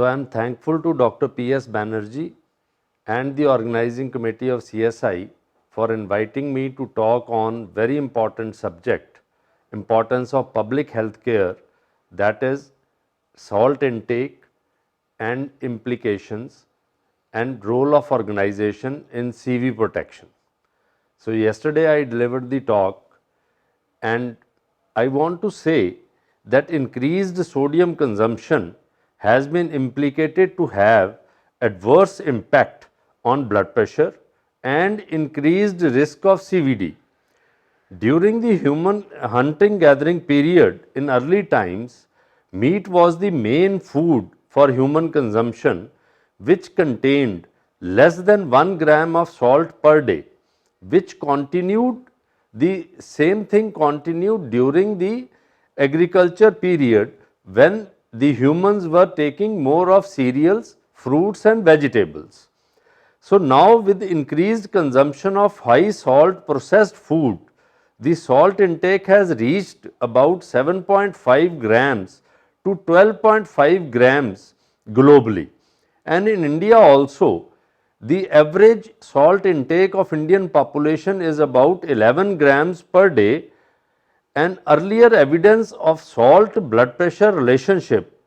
I am thankful to Dr. P.S. Banerjee and the organizing committee of CSI for inviting me to talk on very important subject, importance of public health care, that is salt intake and implications and role of organization in CV protection. So yesterday I delivered the talk and I want to say that increased sodium consumption has been implicated to have adverse impact on blood pressure and increased risk of CVD. During the human hunting gathering period in early times, meat was the main food for human consumption, which contained less than 1 gram of salt per day, which continued, the same thing continued during the agriculture period when the humans were taking more of cereals, fruits and vegetables. So now with increased consumption of high salt processed food, the salt intake has reached about 7.5 grams to 12.5 grams globally. And in India also, the average salt intake of Indian population is about 11 grams per day, and earlier evidence of salt blood pressure relationship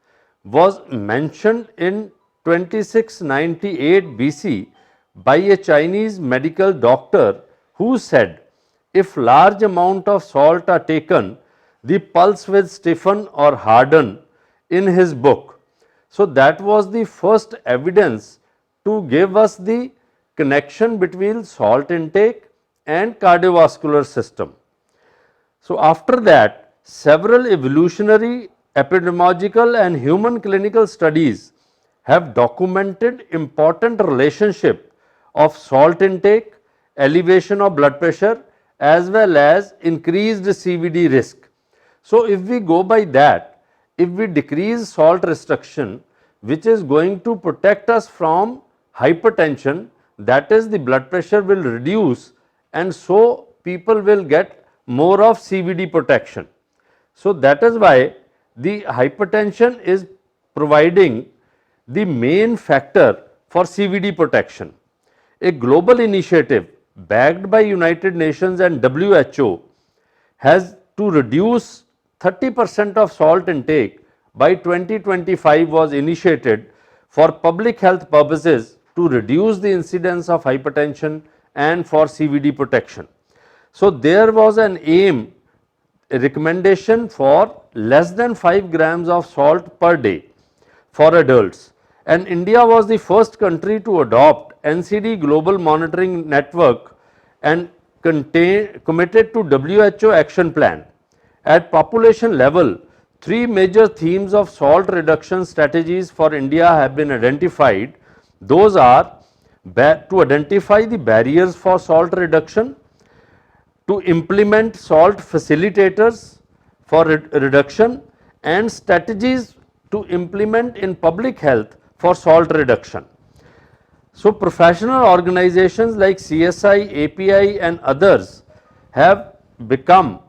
was mentioned in 2698 BC by a Chinese medical doctor who said, if large amount of salt are taken, the pulse will stiffen or harden, in his book. So that was the first evidence to give us the connection between salt intake and cardiovascular system. So after that, several evolutionary, epidemiological and human clinical studies have documented important relationship of salt intake, elevation of blood pressure as well as increased CVD risk. So if we go by that, if we decrease salt restriction, which is going to protect us from hypertension, that is the blood pressure will reduce and so people will get more of CVD protection. So that is why the hypertension is providing the main factor for CVD protection. A global initiative backed by United Nations and WHO has to reduce 30% of salt intake by 2025 was initiated for public health purposes to reduce the incidence of hypertension and for CVD protection. So there was an aim, a recommendation for less than 5 grams of salt per day for adults, and India was the first country to adopt NCD Global Monitoring Network and committed to WHO action plan. At population level, 3 major themes of salt reduction strategies for India have been identified. Those are to identify the barriers for salt reduction, to implement salt facilitators for reduction and strategies to implement in public health for salt reduction. So professional organizations like CSI, API and others have become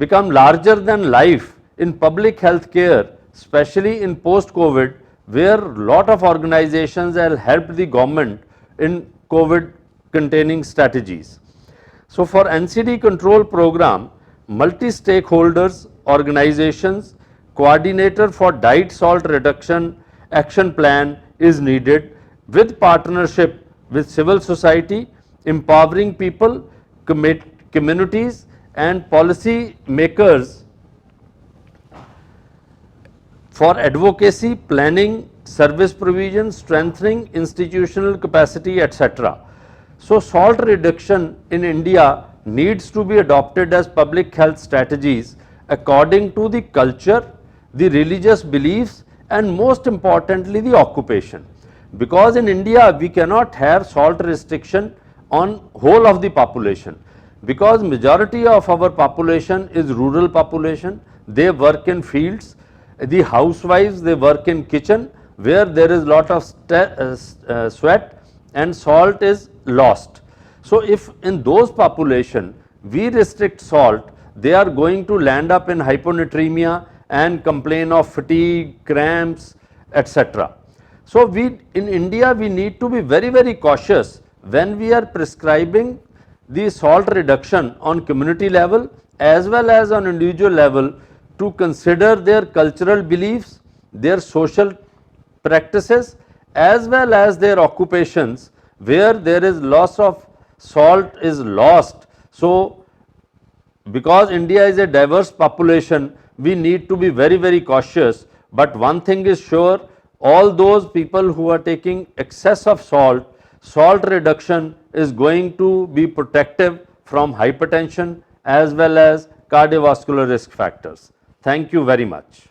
larger than life in public health care, especially in post-COVID, where lot of organizations have helped the government in COVID containing strategies. So for NCD control program, multi-stakeholders, organizations, coordinator for diet salt reduction action plan is needed with partnership with civil society, empowering people, communities and policy makers for advocacy, planning, service provision, strengthening institutional capacity, etc. So salt reduction in India needs to be adopted as public health strategies according to the culture, the religious beliefs and most importantly the occupation. Because in India we cannot have salt restriction on whole of the population, because majority of our population is rural population, they work in fields, the housewives they work in kitchen where there is lot of sweat and salt is lost. So if in those population we restrict salt, they are going to land up in hyponatremia and complain of fatigue, cramps etc. So, in India we need to be very cautious when we are prescribing the salt reduction on community level as well as on individual level, to consider their cultural beliefs, their social practices as well as their occupations, where there is loss of salt is lost. So, because India is a diverse population, we need to be very cautious, but one thing is sure, all those people who are taking excess of salt, salt reduction is going to be protective from hypertension as well as cardiovascular risk factors. Thank you very much.